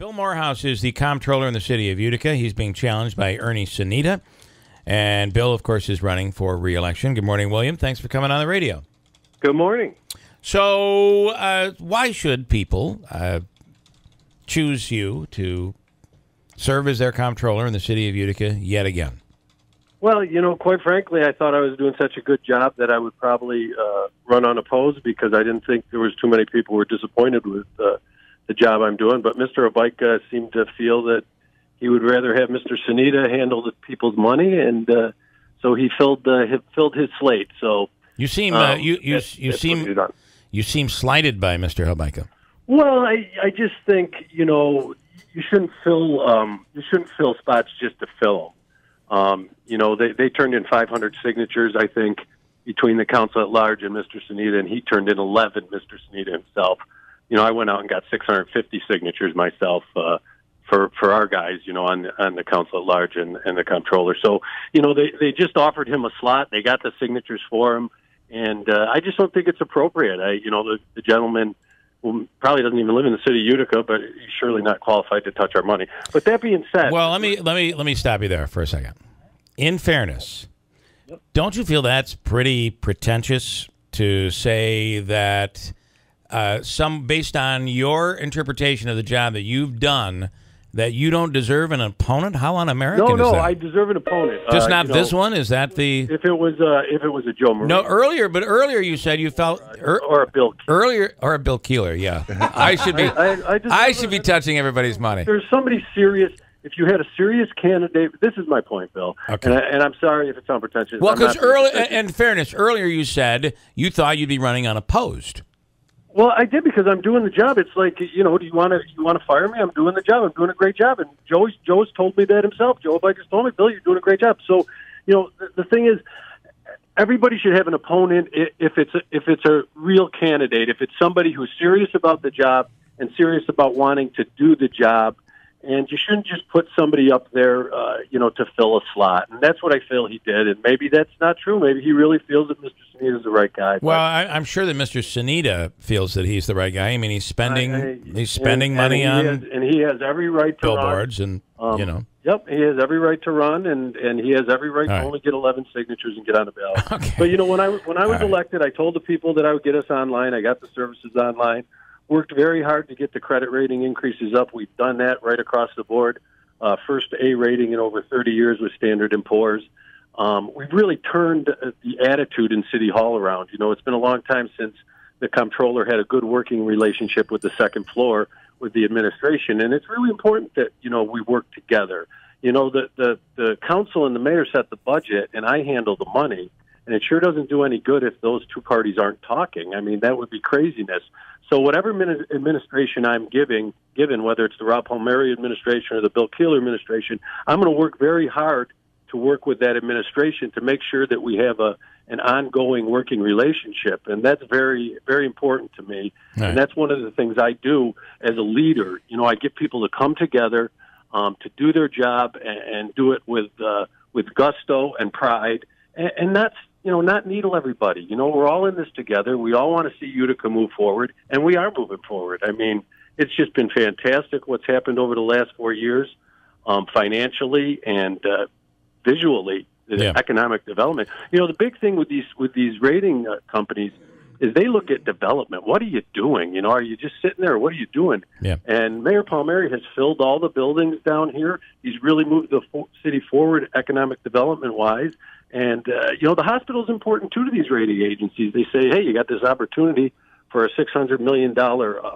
Bill Morehouse is the comptroller in the city of Utica. He's being challenged by Ernie Sanita. And Bill, of course, is running for re-election. Good morning, William. Thanks for coming on the radio. Good morning. So why should people choose you to serve as their comptroller in the city of Utica yet again? Well, quite frankly, I thought I was doing such a good job that I would probably run unopposed because I didn't think there was too many people who were disappointed with the job I'm doing. But Mr. Utica seemed to feel that he would rather have Mr. Sanita handle the people's money, and so he filled his slate. So you seem you seem slighted by Mr. Utica. Well, I just think you shouldn't fill spots just to fill them. They turned in 500 signatures, I think, between the council at large and Mr. Sanita, and he turned in 11, Mr. Sanita himself. I went out and got 650 signatures myself for our guys, on the council at large and the comptroller. So, they just offered him a slot. They got the signatures for him, and I just don't think it's appropriate. The gentleman probably doesn't even live in the city of Utica, but he's surely not qualified to touch our money. But that being said, well, let me stop you there for a second. In fairness, don't you feel that's pretty pretentious to say that based on your interpretation of the job that you've done, that you don't deserve an opponent? How un-American is that? No, I deserve an opponent. Just not this one? Is that the... If it was a Joe Marie. No, earlier you said you felt... or a Bill Keeler. Or a Bill Keeler, yeah. I should be touching everybody's money. There's somebody serious... If you had a serious candidate... This is my point, Bill. Okay. And I'm sorry if it sounds pretentious. Well, because in fairness, earlier you said you thought you'd be running unopposed. Well, I did because I'm doing the job. It's like, do you want to fire me? I'm doing the job. I'm doing a great job. And Joe's told me that himself. Joe Utica told me, Bill, you're doing a great job. So, the thing is, everybody should have an opponent if it's a real candidate, if it's somebody who's serious about the job and serious about wanting to do the job. And you shouldn't just put somebody up there, to fill a slot. And that's what I feel he did. And maybe that's not true. Maybe he really feels that Mr. Sanita is the right guy. Well, I'm sure that Mr. Sanita feels that he's the right guy. I mean, he's spending money on and he has every right to billboards run. and Yep, he has every right to run, and he has every right to only get 11 signatures and get on the ballot. Okay. But when I was elected, I told the people that I would get us online. I got the services online. Worked very hard to get the credit rating increases up. We've done that right across the board. First A rating in over 30 years with Standard & Poor's. We've really turned the attitude in City Hall around. It's been a long time since the comptroller had a good working relationship with the second floor with the administration, and it's really important that we work together. The council and the mayor set the budget, and I handle the money. And it sure doesn't do any good if those two parties aren't talking. I mean, that would be craziness. So whatever administration I'm given, whether it's the Rob Palmieri administration or the Bill Keeler administration, I'm going to work very hard to work with that administration to make sure that we have an ongoing working relationship. And that's very, very important to me. Right. And that's one of the things I do as a leader. I get people to come together to do their job and do it with gusto and pride and not needle everybody. We're all in this together. We all want to see Utica move forward, and we are moving forward. I mean, it's just been fantastic what's happened over the last 4 years, financially and visually, economic development. The big thing with these rating companies is they look at development. What are you doing? Are you just sitting there? What are you doing? Yeah. And Mayor Palmieri has filled all the buildings down here. He's really moved the city forward economic development-wise. And, the hospital is important, too, to these rating agencies. They say, hey, you got this opportunity for a $600 million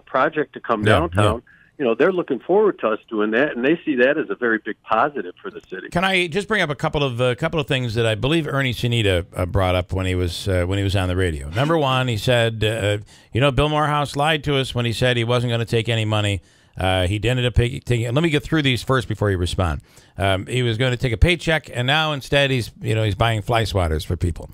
project to come downtown. Yeah. They're looking forward to us doing that, and they see that as a very big positive for the city. Can I just bring up a couple of things that I believe Ernie Sanita brought up when he was on the radio? Number one, he said, Bill Morehouse lied to us when he said he wasn't going to take any money. He ended up taking. Let me get through these first before you respond. He was going to take a paycheck, and now instead he's buying fly swatters for people.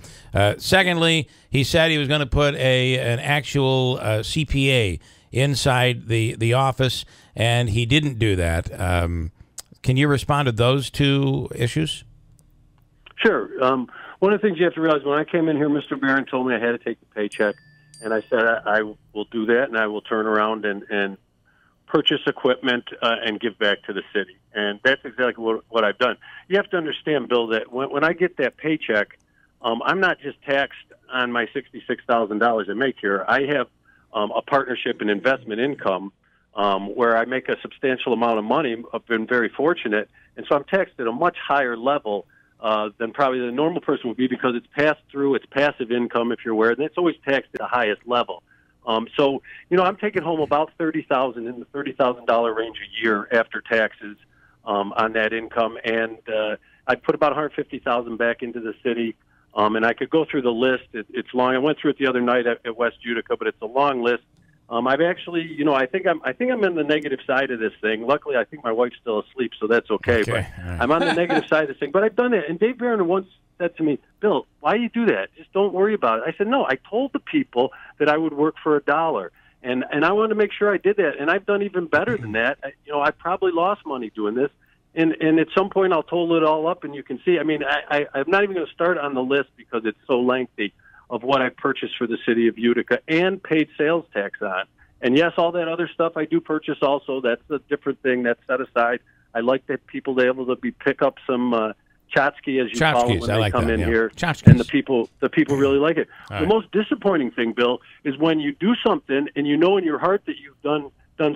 Secondly, he said he was going to put an actual CPA inside the office, and he didn't do that. Can you respond to those two issues? Sure. One of the things you have to realize, when I came in here, Mr. Barron told me I had to take the paycheck, and I said I will do that, and I will turn around and purchase equipment, and give back to the city. And that's exactly what I've done. You have to understand, Bill, that when I get that paycheck, I'm not just taxed on my $66,000 I make here. I have a partnership in investment income where I make a substantial amount of money. I've been very fortunate, and so I'm taxed at a much higher level than probably the normal person would be, because it's passed through, it's passive income, if you're aware, and it's always taxed at the highest level. So, I'm taking home about $30,000 in the $30,000 range a year after taxes on that income, and I put about $150,000 back into the city. And I could go through the list. It's long. I went through it the other night at West Utica, but it's a long list. I've actually, I think I'm in the negative side of this thing. Luckily, I think my wife's still asleep, so that's okay. But I'm on the negative side of this thing. But I've done it. And Dave Barron once said to me, "Bill, why do you do that? Just don't worry about it." I said, "No, I told the people that I would work for $1, and I wanted to make sure I did that. And I've done even better than that. I probably lost money doing this." And at some point, I'll total it all up, and you can see. I mean, I'm not even going to start on the list because it's so lengthy of what I purchased for the city of Utica and paid sales tax on. And yes, all that other stuff I do purchase also. That's a different thing. That's set aside. I like that people are able to pick up some tchotchke, as you call it, when they come in here, and the people really like it. The most disappointing thing, Bill, is when you do something and you know in your heart that you've done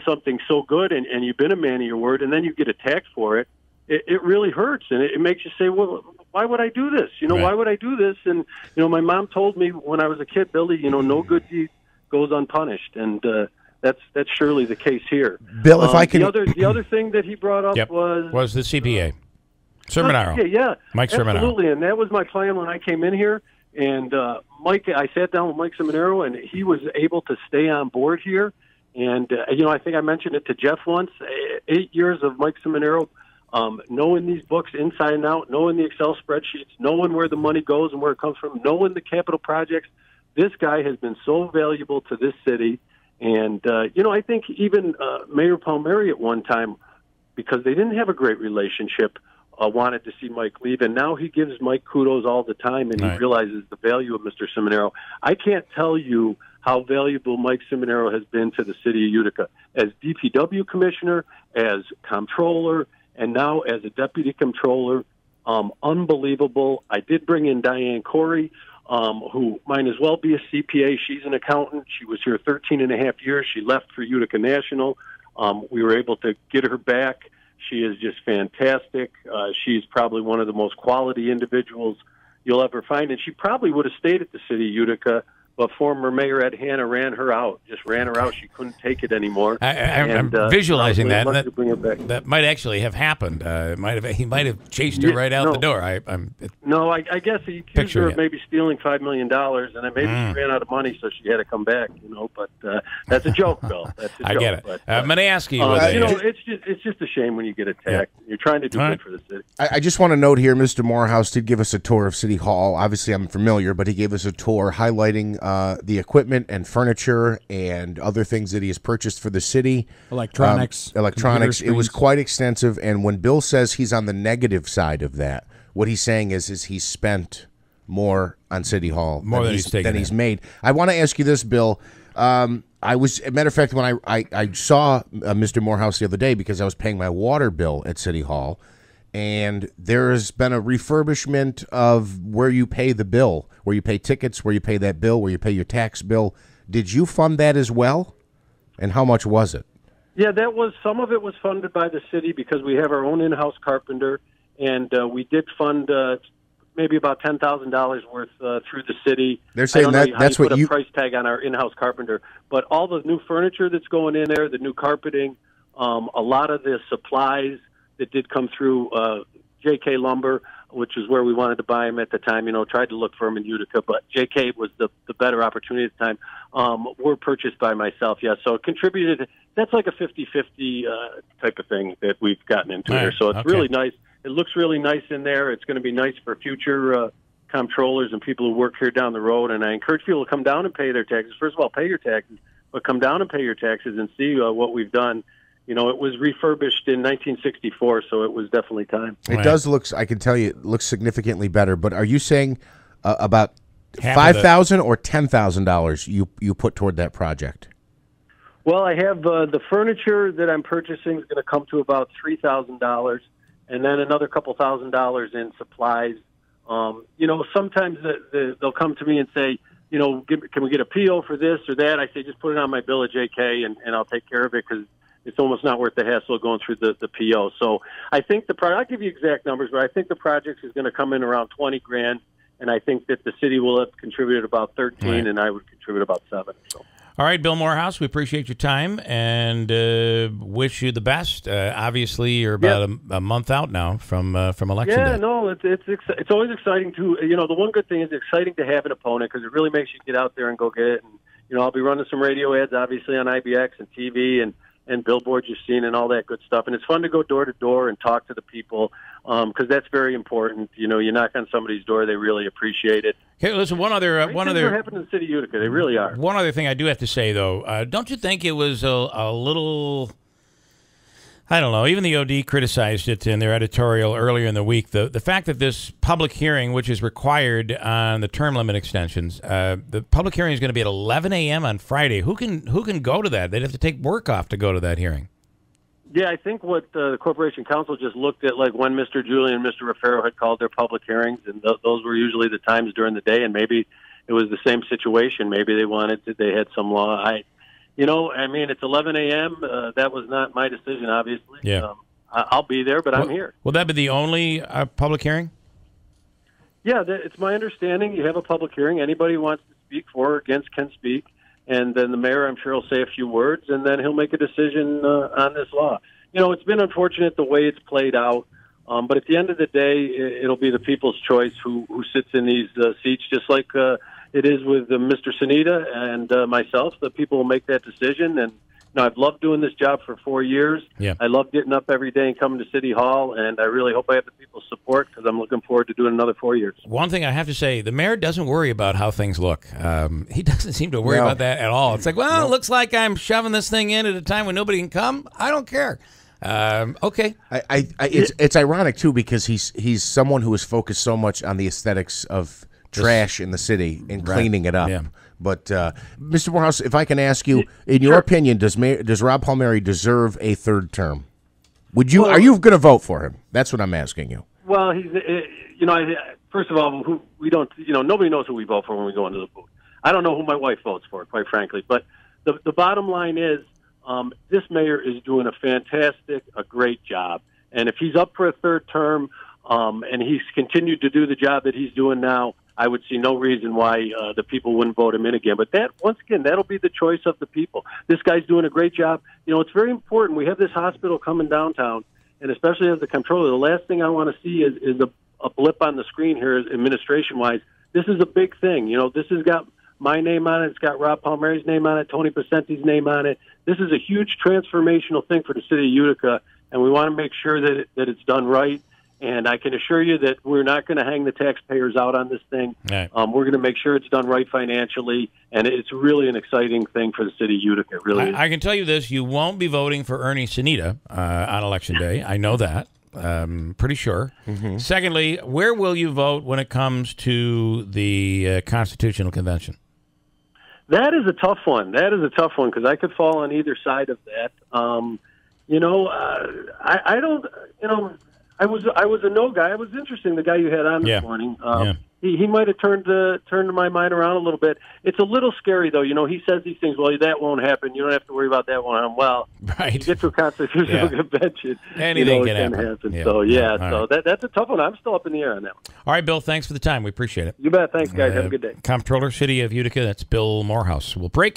something so good and you've been a man of your word, and then you get attacked for it. It really hurts, and it makes you say, well, why would I do this? Why would I do this? And, my mom told me when I was a kid, Billy, no good deed goes unpunished, and that's surely the case here. Bill, if I can... The other thing that he brought up was the CPA. Sermonaro. Yeah. Mike Sermonaro. Absolutely, and that was my plan when I came in here. And I sat down with Mike Sermonaro, and he was able to stay on board here. And, I think I mentioned it to Jeff once, 8 years of Mike Sermonaro, knowing these books inside and out, knowing the Excel spreadsheets, knowing where the money goes and where it comes from, knowing the capital projects. This guy has been so valuable to this city. And, I think even Mayor Palmieri at one time, because they didn't have a great relationship, wanted to see Mike leave. And now he gives Mike kudos all the time, and he realizes the value of Mr. Sermonaro. I can't tell you how valuable Mike Sermonaro has been to the city of Utica as DPW commissioner, as comptroller, and now as a deputy comptroller. Unbelievable. I did bring in Diane Corey, who might as well be a CPA. She's an accountant. She was here 13 and a half years. She left for Utica National. We were able to get her back. She is just fantastic. She's probably one of the most quality individuals you'll ever find, and she probably would have stayed at the city of Utica, but former Mayor Ed Hanna ran her out. She couldn't take it anymore. I'm visualizing that. That might actually have happened. He might have chased her right out the door. I guess he accused her of maybe stealing $5 million, and maybe she ran out of money, so she had to come back. But that's a joke, Bill. That's a joke. I get it. But, I'm going to ask you. it's just a shame when you get attacked. Yeah. You're trying to do good for the city. I just want to note here, Mr. Morehouse did give us a tour of City Hall. Obviously, I'm familiar, but he gave us a tour highlighting the equipment and furniture and other things that he has purchased for the city. Electronics. It was quite extensive. And when Bill says he's on the negative side of that, what he's saying is he's spent more on City Hall than he's made. I want to ask you this, Bill. As a matter of fact, when I saw Mr. Morehouse the other day, because I was paying my water bill at City Hall, and there has been a refurbishment of where you pay the bill, where you pay tickets, where you pay that bill, where you pay your tax bill. Did you fund that as well? And how much was it? Yeah, some of it was funded by the city because we have our own in-house carpenter, and we did fund maybe about $10,000 worth through the city. They're saying that's what you put a price tag on our in-house carpenter, but all the new furniture that's going in there, the new carpeting, a lot of the supplies that did come through JK Lumber, which is where we wanted to buy them at the time. Tried to look for them in Utica, but JK was the better opportunity at the time. Were purchased by myself, yes. So it contributed. That's like a 50-50 type of thing that we've gotten into here. So it's really nice. It looks really nice in there. It's going to be nice for future comptrollers and people who work here down the road. And I encourage people to come down and pay their taxes. First of all, pay your taxes, but come down and pay your taxes and see what we've done. It was refurbished in 1964, so it was definitely time. It does look, I can tell you, it looks significantly better. But are you saying about $5,000 or $10,000 you put toward that project? Well, I have the furniture that I'm purchasing is going to come to about $3,000, and then another couple $1,000 in supplies. Sometimes they'll come to me and say, can we get a PO for this or that? I say, just put it on my bill at JK, and I'll take care of it because it's almost not worth the hassle of going through the PO. So I think I'll give you exact numbers, but I think the project is going to come in around $20,000, and I think that the city will have contributed about 13, right, and I would contribute about 7. So. All right, Bill Morehouse, we appreciate your time and wish you the best. Obviously, you're about a month out now from election day. Yeah, no, it's always exciting to, the one good thing is it's exciting to have an opponent because it really makes you get out there and go get it. And, I'll be running some radio ads, obviously, on IBX and TV and billboards you've seen and all that good stuff. And it's fun to go door to door and talk to the people because that's very important. You knock on somebody's door, they really appreciate it. Okay, listen, one other things are happening in the city of Utica. They really are. One other thing I do have to say, though, don't you think it was a little, I don't know, even the OD criticized it in their editorial earlier in the week, the fact that this public hearing, which is required on the term limit extensions, the public hearing is going to be at 11 a.m. on Friday. Who can go to that? They'd have to take work off to go to that hearing. Yeah, I think what the Corporation Council just looked at, like when Mr. Julian and Mr. Ruffero had called their public hearings, and those were usually the times during the day, and maybe it was the same situation. Maybe they had some law. It's 11 a.m. That was not my decision, obviously. Yeah. I'll be there, but I'm here. Will that be the only public hearing? Yeah, it's my understanding. You have a public hearing. Anybody who wants to speak for or against can speak. And then the mayor, I'm sure, will say a few words, and then he'll make a decision on this law. It's been unfortunate the way it's played out, but at the end of the day, it'll be the people's choice who sits in these seats, just like it is with Mr. Sanita and myself. The people will make that decision, and I've loved doing this job for 4 years. Yeah. I love getting up every day and coming to City Hall, and I really hope I have the people's support because I'm looking forward to doing another 4 years. One thing I have to say, the mayor doesn't worry about how things look. He doesn't seem to worry about that at all. It's like, well, it looks like I'm shoving this thing in at a time when nobody can come. I don't care. Okay. It's ironic, too, because he's someone who is focused so much on the aesthetics of trash in the city and cleaning it up. Yeah. But, Mr. Morehouse, if I can ask you, in your opinion, does Rob Palmieri deserve a third term? Are you going to vote for him? That's what I'm asking you. Well, first of all, nobody knows who we vote for when we go into the booth. I don't know who my wife votes for, quite frankly. But the bottom line is this mayor is doing a great job. And if he's up for a third term and he's continued to do the job that he's doing now, I would see no reason why the people wouldn't vote him in again. But once again, that'll be the choice of the people. This guy's doing a great job. It's very important. We have this hospital coming downtown, and especially as the comptroller, the last thing I want to see is a blip on the screen here administration-wise. This is a big thing. This has got my name on it. It's got Rob Palmieri's name on it, Tony Pacenti's name on it. This is a huge transformational thing for the city of Utica, and we want to make sure that it's done right. And I can assure you that we're not going to hang the taxpayers out on this thing. Right. We're going to make sure it's done right financially, and it's really an exciting thing for the city of Utica. It really is. I can tell you this. You won't be voting for Ernie Sanita on Election Day. I know that. Pretty sure. Mm-hmm. Secondly, where will you vote when it comes to the Constitutional Convention? That is a tough one. Because I could fall on either side of that. I don't. I was a no guy. It was interesting, the guy you had on this morning. He might have turned my mind around a little bit. It's a little scary, though. He says these things, well, that won't happen. You don't have to worry about that one. Well, right. You get to a constitutional convention. Anything can happen. Yeah. So, that's a tough one. I'm still up in the air on that one. All right, Bill, thanks for the time. We appreciate it. You bet. Thanks, guys. Have a good day. Comptroller, City of Utica, that's Bill Morehouse. We'll break.